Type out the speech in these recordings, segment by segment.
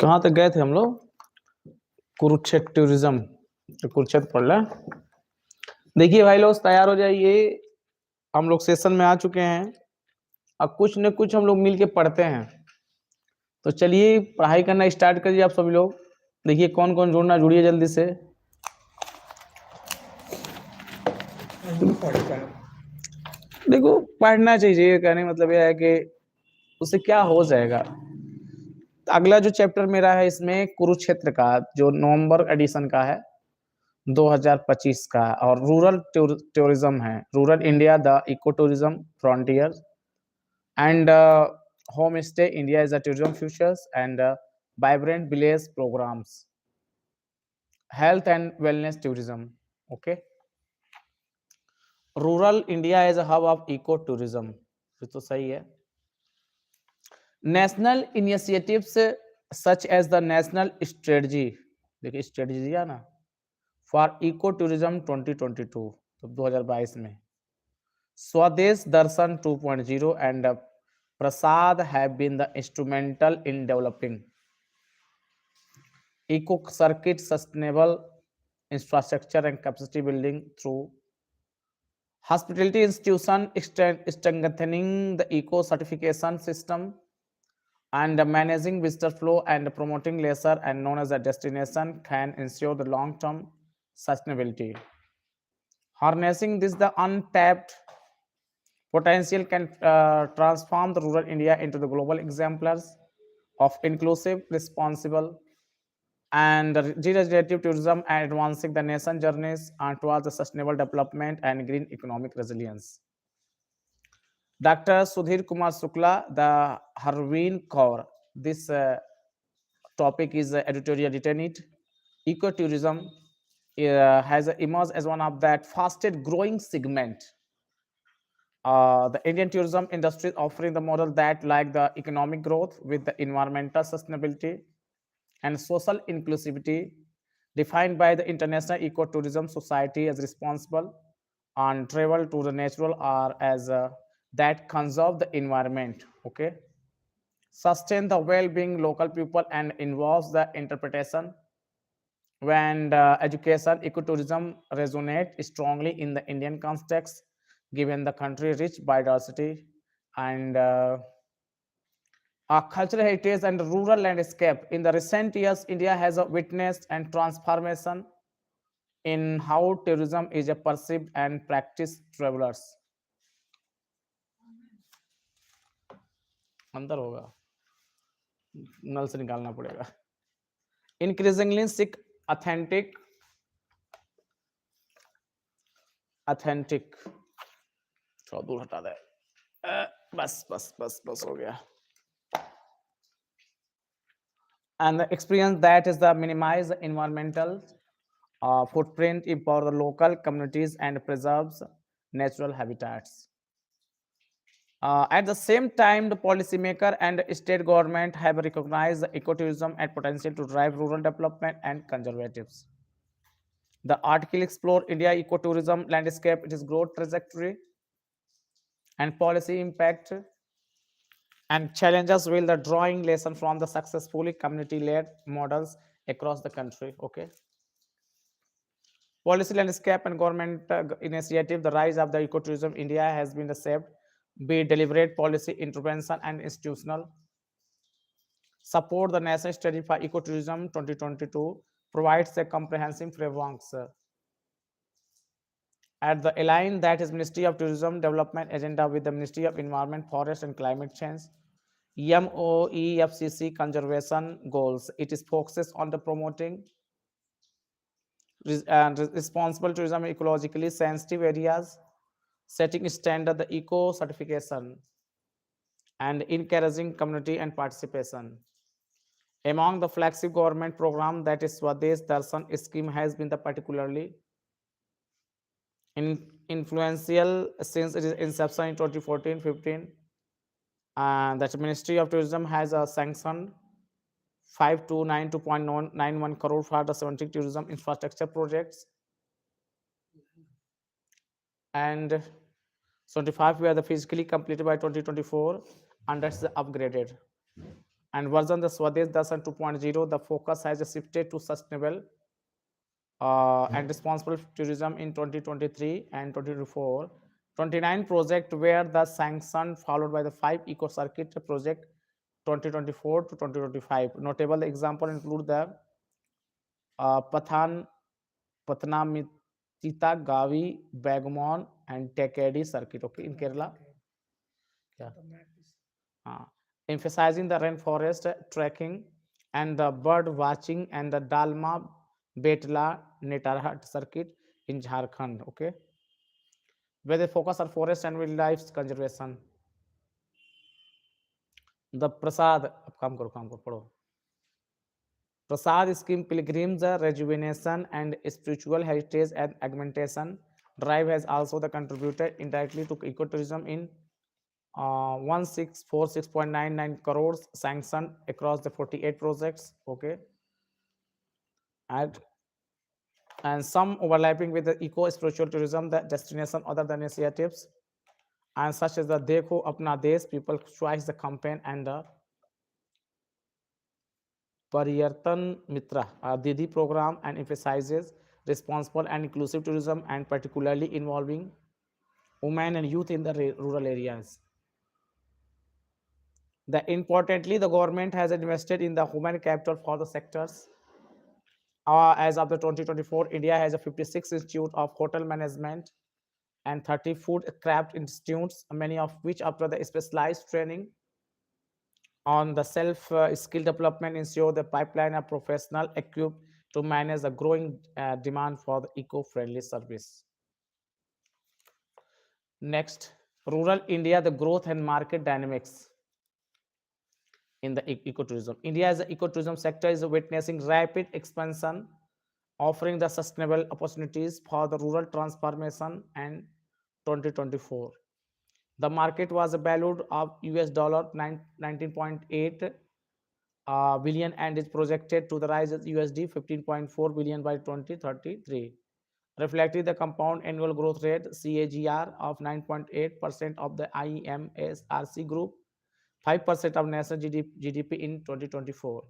कहाँ तक गए थे हम लोग? कुरुक्षेत्र टूरिज्म। तो कुरुक्षेत्र पढ़ लें। देखिए भाई लोग, तैयार हो जाइए। हम लोग सेशन में आ चुके हैं। अब कुछ न कुछ हम लोग मिल के पढ़ते हैं। तो चलिए पढ़ाई करना स्टार्ट करिए आप सभी लोग। देखिए कौन कौन जुड़ना, जुड़िए जल्दी से। देखो पढ़ना चाहिए, कहने का मतलब यह है कि उससे क्या हो जाएगा। अगला जो चैप्टर मेरा है इसमें कुरुक्षेत्र का, जो नवंबर एडिशन का है 2025 का, और रूरल टूरिज्म है। Rural India the eco tourism frontier and home stay India is the tourism futures and vibrant village programs, health and wellness tourism. Okay, rural India is a hub of eco tourism, तो सही है। National initiatives such as the national strategy, देखिए strategy दिया ना, for eco tourism 2022, तो 2022 में स्वदेश दर्शन 2.0 and Prasad have been the instrumental in developing eco circuit sustainable infrastructure and capacity building through hospitality institution, strengthening the eco certification system and managing visitor flow and promoting leisure and known as a destination can ensure the long-term sustainability. Harnessing this the untapped potential can transform the rural India into the global exemplars of inclusive, responsible, and regenerative tourism and advancing the nation journeys towards the sustainable development and green economic resilience. Dr. Sudhir Kumar Sukla, the Harveen Kaur, this topic is editorial written it. Ecotourism has emerged as one of that fastest growing segment. The Indian tourism industry is offering the model that like the economic growth with the environmental sustainability and social inclusivity defined by the International Ecotourism Society as responsible and travel to the natural or as that conserve the environment, okay, sustain the well-being local people and involves the interpretation when education ecotourism resonate strongly in the Indian context given the country rich biodiversity and cultural heritage and rural landscape. In the recent years, India has witnessed and transformation in how tourism is perceived and practiced travelers. अंदर होगा, नल से निकालना पड़ेगा. Increasingly seek authentic थोड़ा दूर हटा दे. बस बस बस बस हो गया. And the experience that is the minimize the environmental footprint, empower the local communities and preserves natural habitats. At the same time, the policymaker and state government have recognized the ecotourism and potential to drive rural development and conservatives. The article explore India ecotourism landscape, its growth trajectory and policy impact and challenges will the drawing lesson from the successfully community-led models across the country. Okay. Policy landscape and government initiative, the rise of the ecotourism India has been shaped be deliberate policy intervention and institutional support. The National Strategy for Ecotourism 2022 provides a comprehensive framework at the align that is Ministry of Tourism Development agenda with the Ministry of Environment, Forest and Climate Change, MOEFCC conservation goals. It is focuses on the promoting responsible tourism in ecologically sensitive areas, setting standard the eco certification and encouraging community and participation. Among the flagship government program that is Swadesh Darshan scheme has been the particularly influential since its inception in 2014-15, and that Ministry of Tourism has a sanctioned 5292.91 crore for the 70 tourism infrastructure projects, and 75 were the physically completed by 2024, and that's the upgraded. And version the Swadesh Darshan 2.0, the focus has shifted to sustainable and responsible tourism in 2023 and 2024. 29 project were the sanctioned, followed by the 5 eco circuit project 2024 to 2025. Notable example include the Pathan Patnamitita Gavi, Bagmon, and Tekedi circuit. Okay, in Kerala. Yeah. Uh, Emphasizing the rainforest trekking and the bird watching and the Dalma Betla Netarhat circuit in Jharkhand. Okay, where they focus on forest and wildlife conservation. The Prasad, अब काम करो पढ़ो. Prasad scheme pilgrims rejuvenation and spiritual heritage and augmentation drive has also the contributed indirectly to ecotourism in 1646.99 crores sanctioned across the 48 projects. Okay, and some overlapping with the eco spiritual tourism, the destination other than initiatives, and such as the Dekho Apna Desh people choice the campaign and the Pariyartan Mitra Didi program and emphasizes responsible and inclusive tourism and particularly involving women and youth in the rural areas. Importantly, the government has invested in the human capital for the sectors. As of the 2024, India has a 56 institute of hotel management and 30 food craft institutes, many of which after the specialized training on the self skill development ensure the pipeline of professional equipped to manage the growing demand for the eco-friendly service. Next, rural India, the growth and market dynamics in the ecotourism. India's ecotourism sector is witnessing rapid expansion, offering the sustainable opportunities for the rural transformation and 2024. The market was valued of US dollar 19.8 billion and is projected to the rise as USD 15.4 billion by 2033, reflecting the compound annual growth rate CAGR of 9.8% of the IMSRC group, 5% of national GDP in 2024.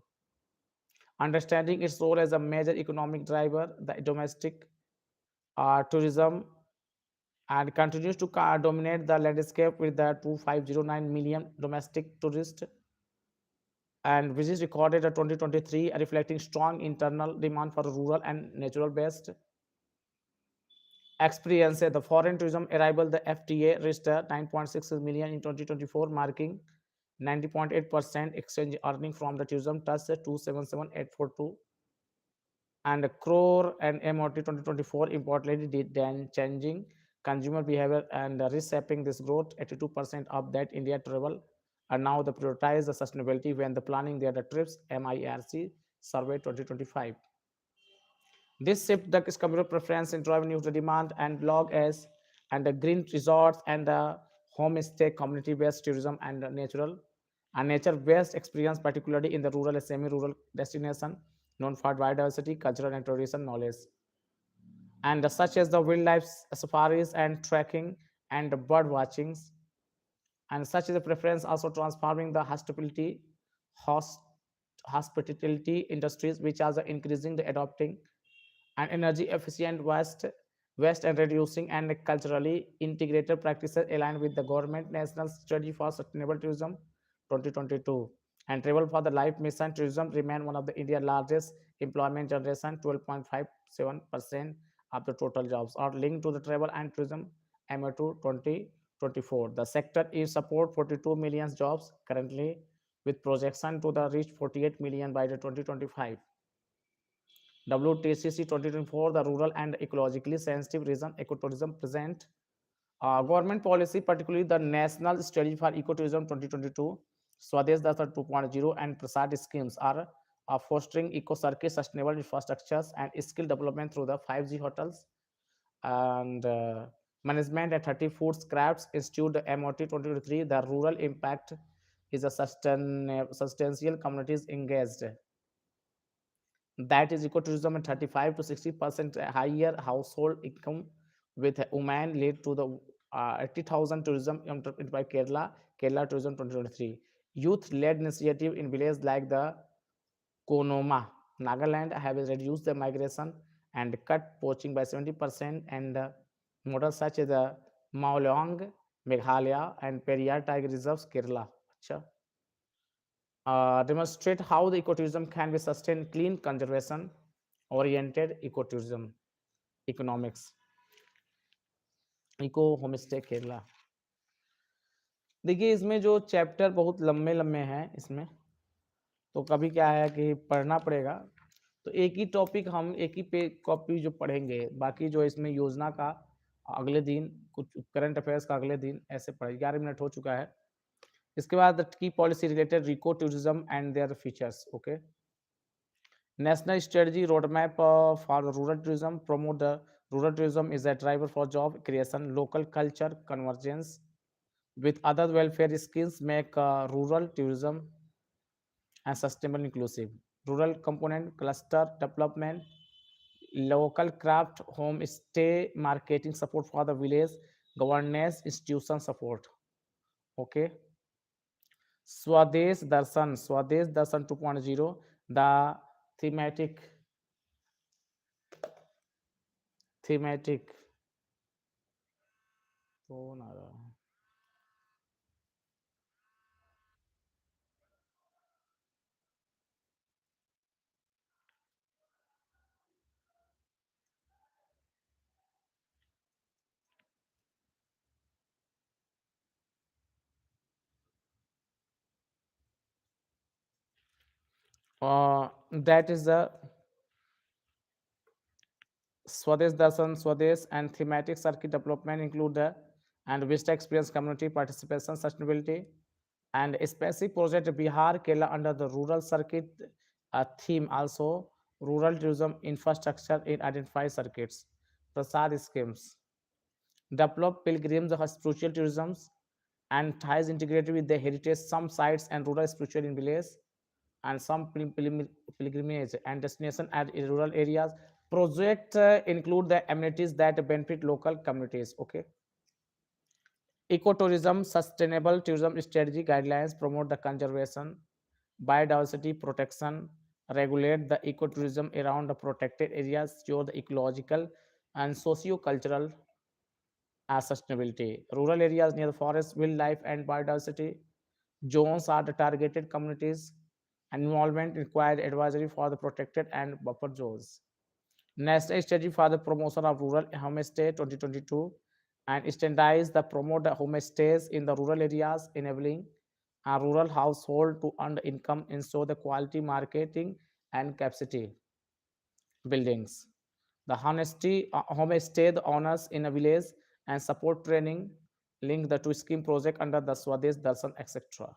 Understanding its role as a major economic driver, the domestic tourism and continues to dominate the landscape with the 2509 million domestic tourists and visits recorded in 2023, reflecting strong internal demand for rural and natural based experience. The foreign tourism arrival, the FTA, reached 9.6 million in 2024, marking 90.8% exchange earning from the tourism touched 277842 and crore and MOT 2024 importantly did then changing consumer behavior and reshaping this growth. 82% of that India travel are now the prioritize the sustainability when the planning their trips. MIRC survey 2025. This shift the consumer preference in driving new demand and log as and the green resorts and the homestay community-based tourism and the natural and nature-based experience, particularly in the rural and semi-rural destination known for biodiversity, cultural and tourism knowledge, and such as the wildlife safaris and trekking and bird watchings, and such is a preference also transforming the host, hospitality industries, which are increasing the adopting and energy efficient waste and reducing and culturally integrated practices aligned with the government national strategy for sustainable tourism 2022 and travel for the life mission. Tourism remain one of the India's largest employment generation. 12.57% of the total jobs are linked to the travel and tourism MO2 2024. The sector is support 42 million jobs currently with projection to the reach 48 million by the 2025. WTCC 2024, the rural and ecologically sensitive region ecotourism present government policy, particularly the National Strategy for Ecotourism 2022, Swadesh Darshan 2.0, and Prasad schemes are fostering eco-circuit, sustainable infrastructures, and skill development through the 5G hotels and management at 30 Foods Crafts Institute, the MOT 2023. The rural impact is a substantial communities engaged. That is ecotourism at 35 to 60% higher household income with women lead to the 80,000 tourism by Kerala Tourism 2023. Youth-led initiative in villages like the Konoma, Nagaland have reduced the migration and cut poaching by 70%, and models such as the Maolong, Meghalaya, and Periyar Tiger Reserves, Kerala. Acha. Demonstrate how the ecotourism can be sustained, clean conservation oriented ecotourism economics. Eco homestay Kerala. देखिए इसमें जो chapter बहुत लंबे लंबे हैं इसमें, तो कभी क्या है कि पढ़ना पड़ेगा, तो एक ही टॉपिक हम एक ही पे कॉपी जो पढ़ेंगे, बाकी जो इसमें योजना का अगले दिन, कुछ करंट अफेयर्स का अगले दिन, ऐसे पढ़े। 11 मिनट हो चुका है। इसके बाद की policy related eco tourism and their features. Okay, national strategy roadmap for rural tourism, promote the rural tourism is a driver for job creation, local culture convergence with other welfare schemes make rural tourism and sustainable inclusive. Rural component cluster development, local craft home stay marketing support for the village, governance institution support. Okay, Swadesh Darshan 2.0, the thematic phone आ रहा है। That is the Swadesh Darshan, Swadesh, and thematic circuit development include the and Vista experience community participation sustainability and a specific project Bihar Kerala under the rural circuit theme, also rural tourism infrastructure in identified circuits, Prasad schemes, develop pilgrims spiritual tourism and ties integrated with the heritage, some sites and rural spiritual in village, and some pilgrimage and destination at rural areas. Project include the amenities that benefit local communities. Okay, ecotourism, sustainable tourism strategy guidelines promote the conservation, biodiversity protection, regulate the ecotourism around the protected areas, secure the ecological and socio-cultural sustainability. Rural areas near the forest, wildlife, and biodiversity zones are the targeted communities, and involvement required advisory for the protected and buffer zones. National strategy for the promotion of rural homestay 2022 and standardize the promote the homestays in the rural areas, enabling a rural household to earn income, ensure the quality marketing and capacity buildings. The homestay the owners in a village and support training, link the two scheme project under the Swadesh Darshan, etc.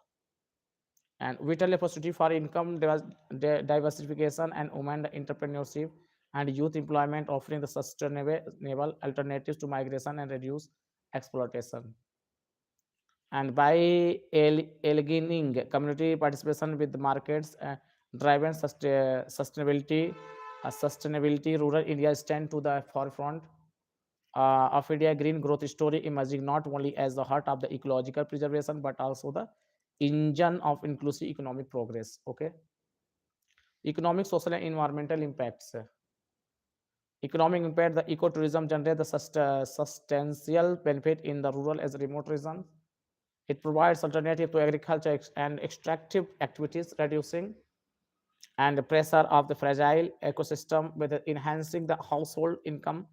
And vital opportunity for income diversification and women entrepreneurship and youth employment, offering the sustainable alternatives to migration and reduce exploitation. And by aligning community participation with the markets driven sustainability, rural India stand to the forefront of India green growth story, emerging not only as the heart of the ecological preservation but also the engine of inclusive economic progress. Okay, economic, social, and environmental impacts. Economic impact: the ecotourism generate the substantial benefit in the rural as remote regions. It provides alternative to agriculture and extractive activities, reducing and the pressure of the fragile ecosystem with enhancing the household income.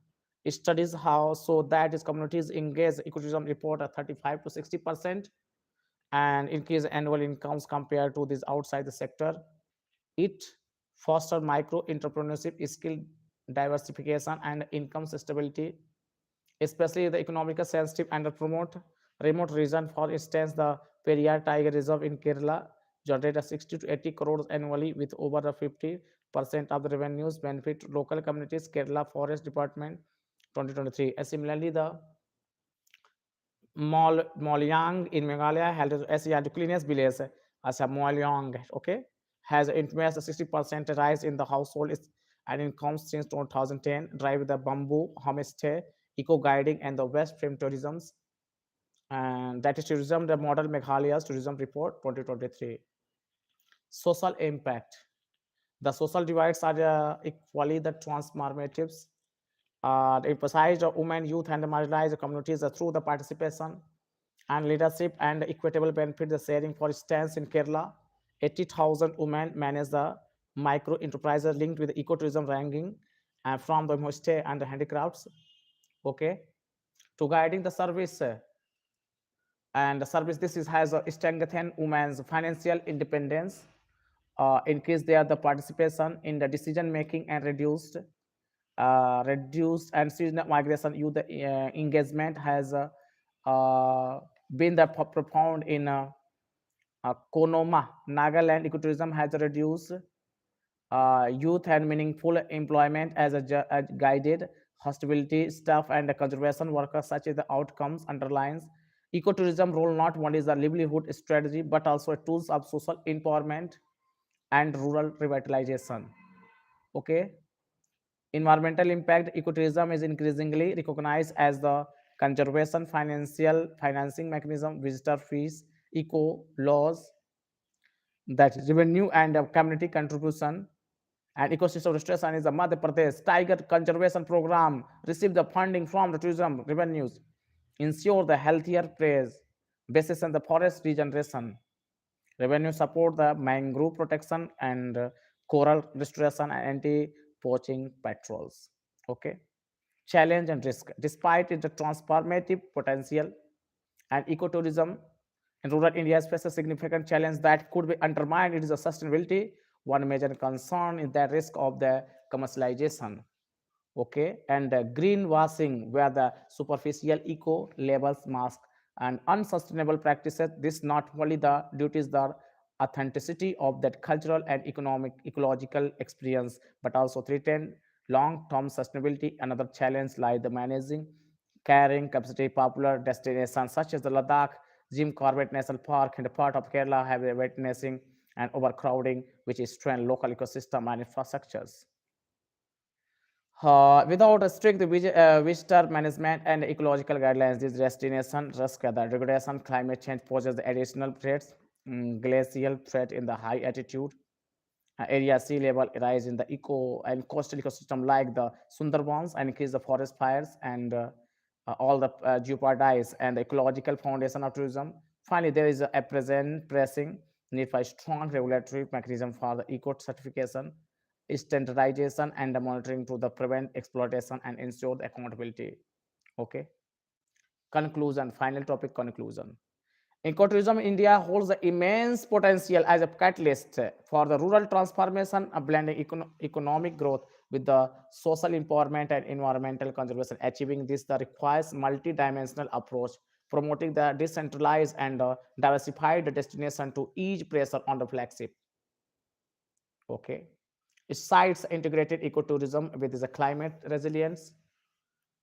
Studies how so that its communities engage ecotourism report a 35 to 60% and increase annual incomes compared to this outside the sector. It foster micro entrepreneurship, skill diversification, and income stability, especially the economically sensitive and promote remote region. For instance, the Periyar Tiger Reserve in Kerala generate 60 to 80 crores annually with over 50% of the revenues benefit local communities. Kerala Forest Department 2023. And similarly, the Molyang in Meghalaya held as the cleanest village as a Molyang, okay, has influenced a 60% rise in the household and income since 2010, drive the bamboo homestay, eco guiding, and the west frame tourism. and that is tourism, the model Meghalaya's tourism report 2023. Social impact. The social divides are equally the transformatives. Emphasized women, youth, and the marginalized communities through the participation and leadership and equitable benefit the sharing. For instance, in Kerala, 80,000 women manage the micro enterprises linked with ecotourism ranking and from the homestay and the handicrafts. Okay, to guiding the service and the service this is has strengthened women's financial independence, increase the participation in the decision making and reduced and seasonal migration youth engagement has been the profound in Konoma, Nagaland. Ecotourism has reduced youth and meaningful employment as a guided hospitality staff and conservation workers such as the outcomes underlines ecotourism role not only is a livelihood strategy but also a tools of social empowerment and rural revitalization. Okay, environmental impact. Ecotourism is increasingly recognized as the conservation financial financing mechanism. Visitor fees, eco laws, that revenue and community contribution and ecosystem restoration is the Madhya Pradesh Tiger Conservation Program receive the funding from the tourism revenues, ensure the healthier prey basis and the forest regeneration. Revenue support the mangrove protection and coral restoration and anti-poaching patrols. Okay. Challenge and risk. Despite its transformative potential and ecotourism in rural India faces a significant challenge that could be undermined its sustainability. One major concern is the risk of the commercialization, okay, and the greenwashing, where the superficial eco labels mask and unsustainable practices. This not only the duties the authenticity of that cultural and economic ecological experience, but also threaten long-term sustainability. Another challenge lies the managing carrying capacity. Popular destinations such as the Ladakh, Jim Corbett National Park, and a part of Kerala have a witnessing and overcrowding, which is strain local ecosystem and infrastructures. Without a strict visitor management and ecological guidelines, this destination risk the degradation. Climate change poses the additional threats. Glacial threat in the high altitude area, sea level rise in the eco and coastal ecosystem like the Sundarbans and increase the forest fires and all the jeopardize and the ecological foundation of tourism. Finally, there is a present pressing need for a strong regulatory mechanism for the eco certification, standardization, and the monitoring to the prevent exploitation and ensure the accountability. Okay. Conclusion. Final topic. Conclusion. Ecotourism in India holds the immense potential as a catalyst for the rural transformation, of blending economic growth with the social empowerment and environmental conservation. Achieving this requires multi-dimensional approach, promoting the decentralized and diversified destination to ease pressure on the flagship. Okay. It cites integrated ecotourism with the climate resilience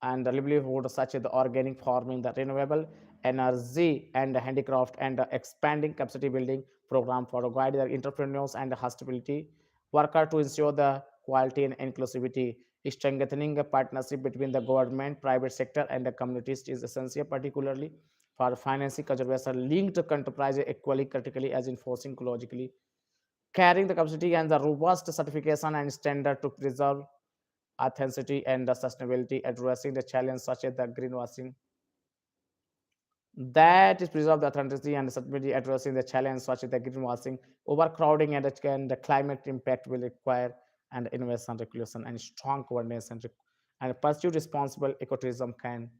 and the livelihood such as the organic farming, the renewable energy and the handicraft and the expanding capacity building program for guide the entrepreneurs and the hospitality worker to ensure the quality and inclusivity. Strengthening a partnership between the government, private sector, and the communities is essential, particularly for financing conservation linked to enterprise equally critically as enforcing ecologically carrying the capacity and the robust certification and standard to preserve authenticity and the sustainability, addressing the challenge such as the greenwashing. That is preserve the authenticity and the sustainability, addressing the challenge such as the greenwashing, overcrowding, and the climate impact will require and innovation, regulation, and strong governance and pursue responsible ecotourism can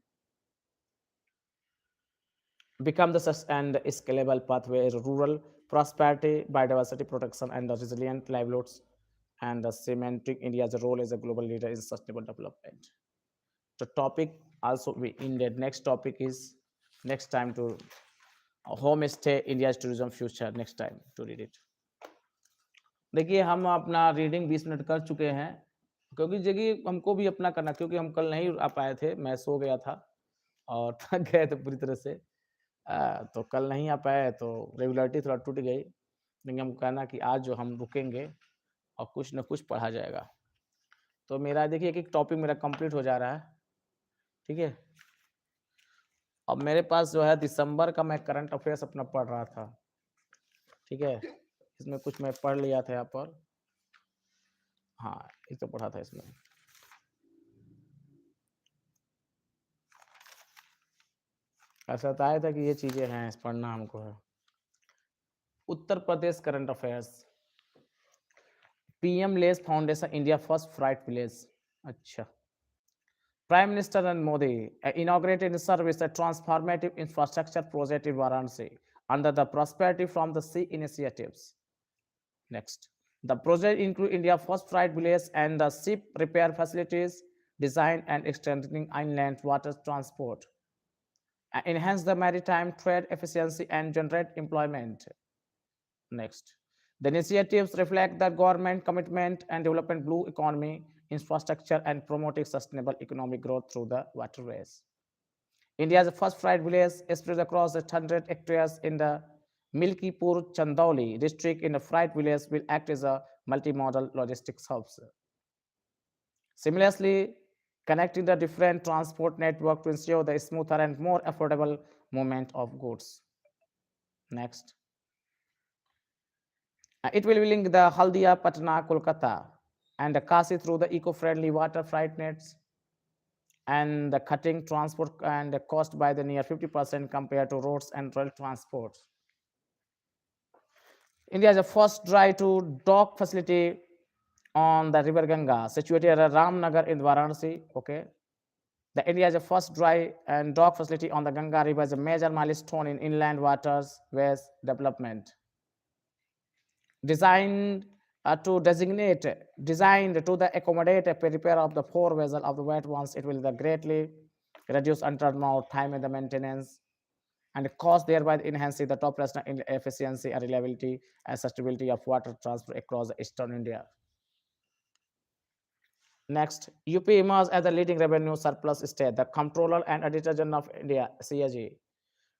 become the and scalable pathway rural prosperity, biodiversity protection, and the resilient livelihoods, and the cementing India's role as a global leader in sustainable development. The topic also we in the next topic is next time to homestay India's tourism future. Next time to read it. देखिए हम अपना reading 20 minute कर चुके हैं क्योंकि जगह हमको भी अपना करना क्योंकि हम कल नहीं आ पाए थे मैं सो गया था और थक गए थे पूरी तरह से तो कल नहीं आ पाए तो रेगुलरिटी थोड़ा टूट गई लेकिन हम कहना कि आज जो हम रुकेंगे और कुछ न कुछ पढ़ा जाएगा तो मेरा देखिए एक एक टॉपिक मेरा कंप्लीट हो जा रहा है ठीक है अब मेरे पास जो है दिसंबर का मैं करंट अफेयर्स अपना पढ़ रहा था, ठीक है, इसमें कुछ मैं पढ़ लिया था यहाँ पर। हाँ, ये तो पढ़ा था इसमें। ऐसा बताया था कि ये चीजें हैं, पढ़ना हमको है। Uttar Pradesh current affairs. PM lays foundation India first freight village. अच्छा। Prime Minister and Modi inaugurated in service a transformative infrastructure project in Varanasi under the Prosperity from the Sea initiatives. Next, the project includes India's first freight village and the ship repair facilities, design and extending inland water transport, enhance the maritime trade efficiency and generate employment. Next, the initiatives reflect the government commitment and development blue economy, infrastructure, and promoting sustainable economic growth through the waterways. India's first freight village spread across 100 hectares in the Milkipur Chandauli district in the freight village will act as a multimodal logistics hub. Similarly, connecting the different transport network to ensure the smoother and more affordable movement of goods. Next. It will link the Haldia, Patna, Kolkata, and the Kasi through the eco-friendly water freight nets, and the cutting transport and the cost by the near 50% compared to roads and rail transport. India is the first dry to dock facility on the river Ganga, situated at Ramnagar in Varanasi. Okay. The India is the first dry and dock facility on the Ganga River, is a major milestone in inland waters ways development. Designed to accommodate a repair of the four vessels of the wet ones, it will greatly reduce turnout time in the maintenance and cost, thereby enhancing the operational efficiency and reliability and sustainability of water transport across eastern India. Next, UP emerged as the leading revenue surplus state. The Comptroller and Auditor General of India, CAG,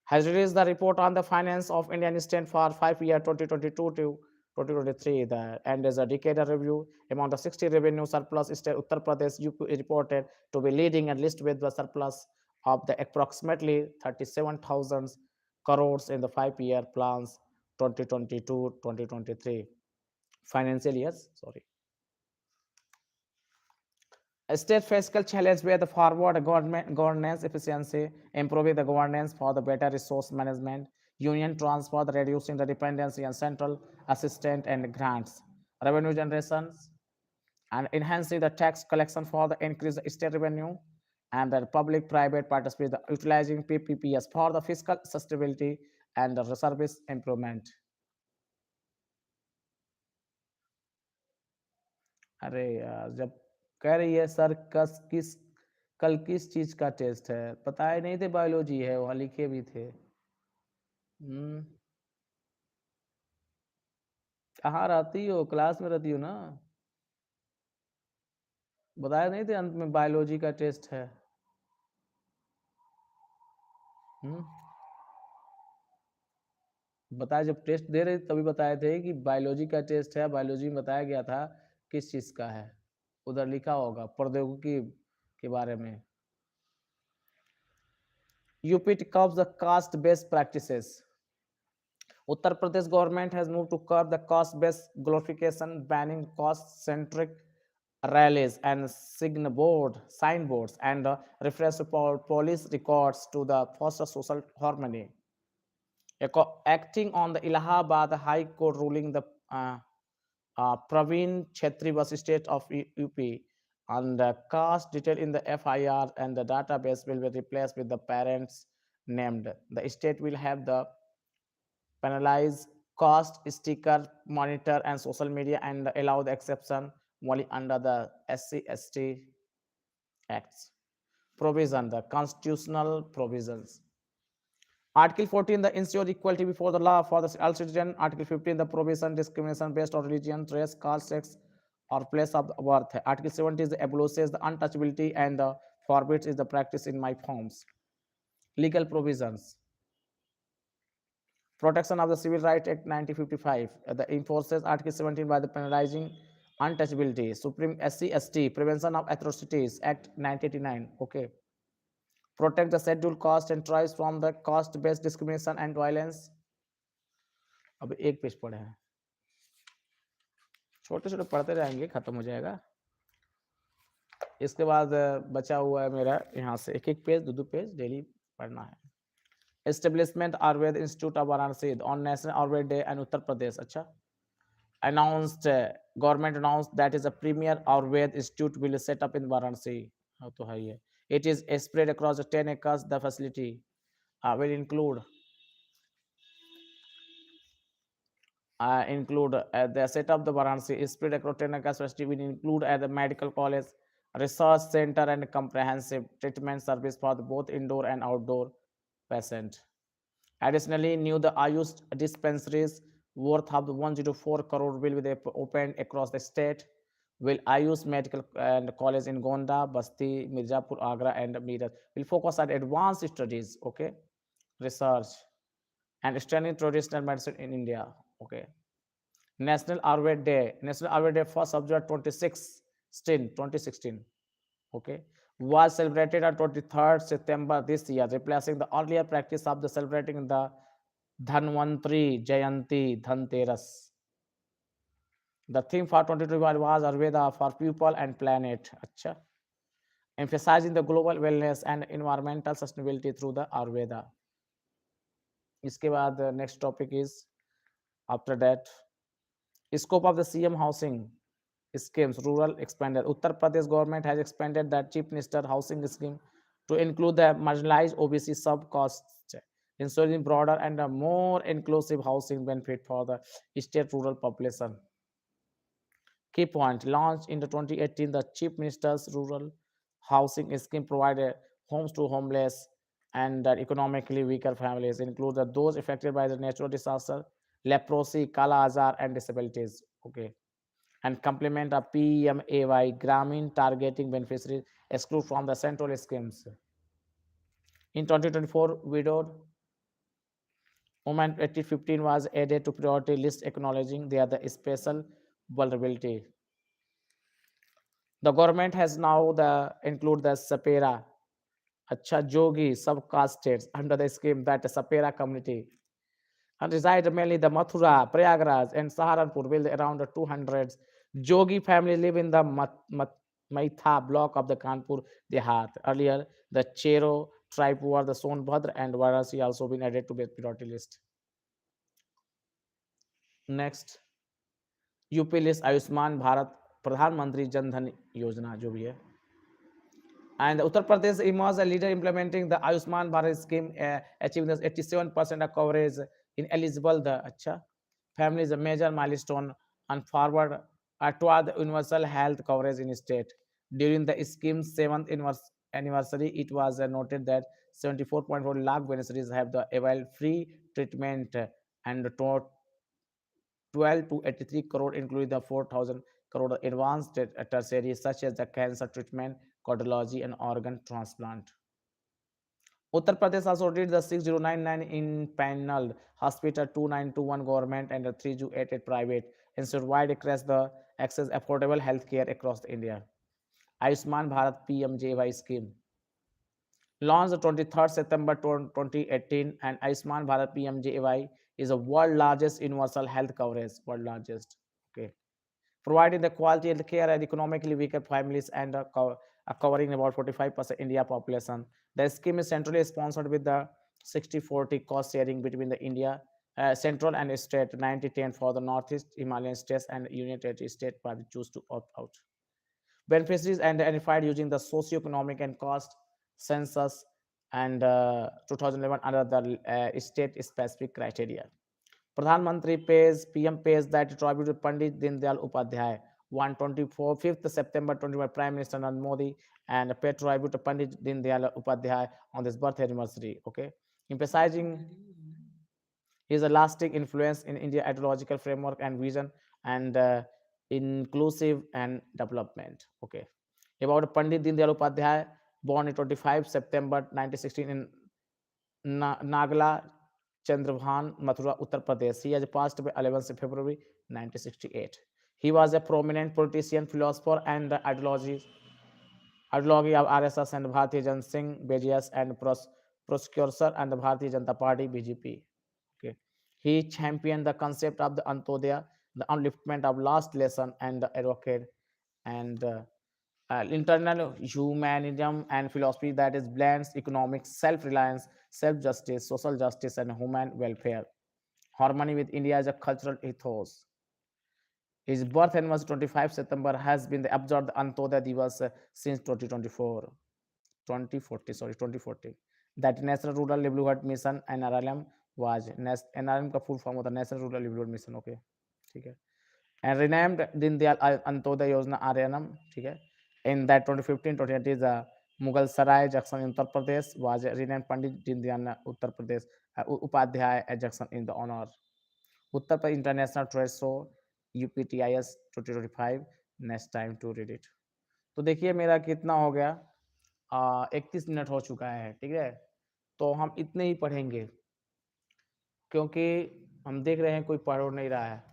has released the report on the finance of Indian state for 5 years 2022 to 2023. And as a decadal review, among the 60 revenue surplus state, Uttar Pradesh UP is reported to be leading and list with the surplus of the approximately 37,000 crores in the 5-year plans 2022-2023 financial years. Sorry. A state fiscal challenge where the forward governance efficiency, improving the governance for the better resource management, union transfer, the reducing the dependency on central assistance and grants, revenue generations, and enhancing the tax collection for the increased state revenue, and the public-private partnership, utilizing PPPs for the fiscal sustainability and the service improvement. अरे यार, जब कह रही है sir कल किस चीज का टेस्ट है, पता ही नहीं थे बायोलॉजी है, वहां लिखे भी थे। कहाँ रहती हो? क्लास में रहती हो ना? बताया नहीं थे अंत में बायोलॉजी का टेस्ट है। बताया, जब टेस्ट दे रहे तभी बताए थे कि बायोलॉजी का टेस्ट है। बायोलॉजी में बताया गया था किस चीज का है, उधर लिखा होगा प्रौद्योगिकी के बारे में। UP curbs the caste-based practices. Uttar Pradesh government has moved to curb the caste-based glorification, banning caste-centric rallies and signboards, and refers to police records to the foster social harmony. Acting on the Allahabad High Court ruling, the Praveen Chetri was state of UP, and the caste detail in the FIR and the database will be replaced with the parents named. The state will have the penalize cost sticker monitor and social media and allow the exception only under the SC/ST acts provision, the constitutional provisions. Article 14, the ensure equality before the law for all citizens. Article 15, the provision discrimination based on religion, race, caste, sex, or place of birth. Article 70 is the abolishes the untouchability and the forbids is the practice in my forms. Legal provisions. Protection of the Civil Rights Act 1955. The enforces Article 17 by the penalizing untouchability. Supreme SC/ST Prevention of Atrocities Act 1989. Okay. protect the scheduled caste and tribes from the caste-based discrimination and violence. अब एक page पढ़े हैं, छोटे छोटे पढ़ते जाएंगे, खत्म हो जाएगा। इसके बाद बचा हुआ है मेरा यहाँ से एक एक पेज, दो पेज डेली पढ़ना है। Establishment Ayurveda Institute of Varanasi on National Ayurveda Day and Uttar Pradesh. अच्छा, announced government announced that is a premier Ayurveda institute will set up in Varanasi. हाँ तो है ये. It is spread across 10 acres. The facility will include the setup the Varanasi is spread across 10 acres. Facility will include the medical college, research center, and comprehensive treatment service for both indoor and outdoor patient. Additionally, new the Ayush dispensaries worth of 104 crore will be opened across the state. Will Ayush Medical and College in Gonda, Basti, Mirzapur, Agra, and Meerut will focus on advanced studies, okay, research, and studying traditional medicine in India, okay. National Ayurveda Day, first observed 2016, okay, was celebrated on 23rd September this year, replacing the earlier practice of the celebrating the Dhanvantri Jayanti Dhanteras. The theme for 2021 was Ayurveda for people and planet. Achha. Emphasizing the global wellness and environmental sustainability through the Ayurveda. इसके बाद next topic is after that scope of the CM housing schemes rural expanded. Uttar Pradesh government has expanded the Chief Minister housing scheme to include the marginalized OBC sub-caste, ensuring broader and a more inclusive housing benefit for the state rural population. Key point, launched in the 2018, the Chief Minister's Rural Housing Scheme provided homes to homeless and economically weaker families, including those affected by the natural disaster, leprosy, Kala Azar, and disabilities. Okay. And complement a PMAY, Gramin targeting beneficiaries excluded from the central schemes. In 2024, widowed women 1815 was added to priority list, acknowledging they are the special vulnerability. The government has now include the Sapera, Acha Jogi sub-caste states under the scheme that the Sapera community and reside mainly the Mathura, Prayagraj, and Saharanpur, with around 200 Jogi family live in the Maitha block of the Kanpur Dehat. Earlier, the Chero tribe were the Sonbhadra and Varanasi also been added to the priority list. Next, UP list Ayushman Bharat प्रधानमंत्री जन धन योजना जो भी है, and Uttar Pradesh emerged a leader implementing the Ayushman Bharat scheme, achieving the 87% of coverage in eligible the Acha family is a major milestone and forward toward the universal health coverage in state. During the scheme's 7th anniversary, it was noted that 74.4 lakh beneficiaries have the availed free treatment and 12 to 83 crore, including the 4,000 crore advanced tertiary such as the cancer treatment, cardiology, and organ transplant. Uttar Pradesh also did the 6099 in panel hospital, 2921 government, and the 3088 private, ensure wide across the access affordable healthcare across India. Ayushman Bharat PMJY scheme launched 23rd September 2018, and Ayushman Bharat PMJY is the world largest universal health coverage, world largest. Okay, providing the quality health care and economically weaker families and covering about 45% India population. The scheme is centrally sponsored with the 60-40 cost sharing between the India central and state, 90-10 for the Northeast Himalayan states and Union Territory state, but choose to opt out. Beneficiaries identified using the socio-economic and cost census and 2011 under the state specific criteria. Pradhan Mantri pays, PM pays that tribute to Pandit Dindayal Upadhyay, 5th September 21, Prime Minister Narendra Modi, and pay tribute to Pandit Dindayal Upadhyay on this birth anniversary. Okay, emphasizing his lasting influence in India ideological framework and vision and inclusive and development. Okay, about Pandit Dindayal Upadhyay, born on 25 September 1916 in Nagla, Chandrabhan, Mathura, Uttar Pradesh. He has passed away 11th February 1968. He was a prominent politician, philosopher, and ideology of RSS and Bharatiya Jan Singh, BJS and Prosecutor and the Bharatiya Janata Party, BJP. Okay. He championed the concept of the Antodaya, the upliftment of last lesson, and the advocate and internal humanism and philosophy that is blends economics, self-reliance, self-justice, social justice, and human welfare. Harmony with India as a cultural ethos. His birth anniversary 25 September has been observed Antodaya Divas since 2024. 2040, sorry, 2040. That National Rural Livelihood Mission NRLM was NRLM का full form होता है National Rural Livelihood Mission, okay, ठीक है. And renamed Din Dayal Antodaya Yojana RNM, ठीक है. In that 2015-2020 the Mughal Sarai Junction in Uttar Pradesh was renamed Pandit Din Dayal Uttar Pradesh Upadhyay Junction in the honor. Uttar Pradesh International Trade Show UPTIS 2025. Next time to read it. तो देखिए मेरा कितना हो गया, 31 minute हो चुका है, ठीक है. तो हम इतने ही पढ़ेंगे क्योंकि हम देख रहे हैं कोई पढ़ नहीं रहा है,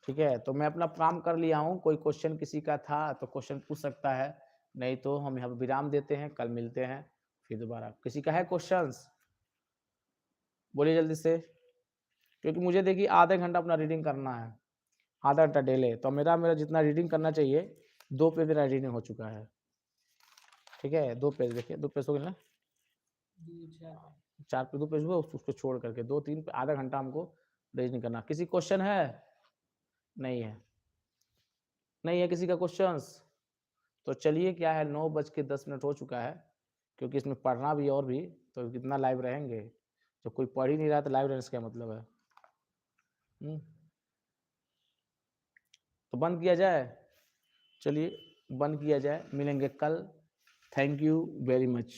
ठीक है. तो मैं अपना काम कर लिया हूँ. कोई क्वेश्चन किसी का था तो क्वेश्चन पूछ सकता है, नहीं तो हम यहाँ विराम देते हैं. कल मिलते हैं फिर दोबारा. किसी का है क्वेश्चंस? बोलिए जल्दी से, क्योंकि मुझे देखिए आधा घंटा अपना रीडिंग करना है, आधा घंटा डेली. तो मेरा जितना रीडिंग करना चाहिए 2 पेज मेरा रीडिंग हो चुका है, ठीक है. 2 पेज देखिए, 2 पेज हो गए ना, 4 पे 2 पेज हुआ, उसको छोड़ करके 2-3 पे आधा घंटा हमको रीडिंग करना. किसी क्वेश्चन है? नहीं है, नहीं है किसी का क्वेश्चंस. तो चलिए क्या है 9:10 हो चुका है, क्योंकि इसमें पढ़ना भी और भी, तो कितना लाइव रहेंगे. तो कोई पढ़ ही नहीं रहा तो लाइव रहने से क्या मतलब है. तो बंद किया जाए, चलिए बंद किया जाए. मिलेंगे कल. Thank you very much.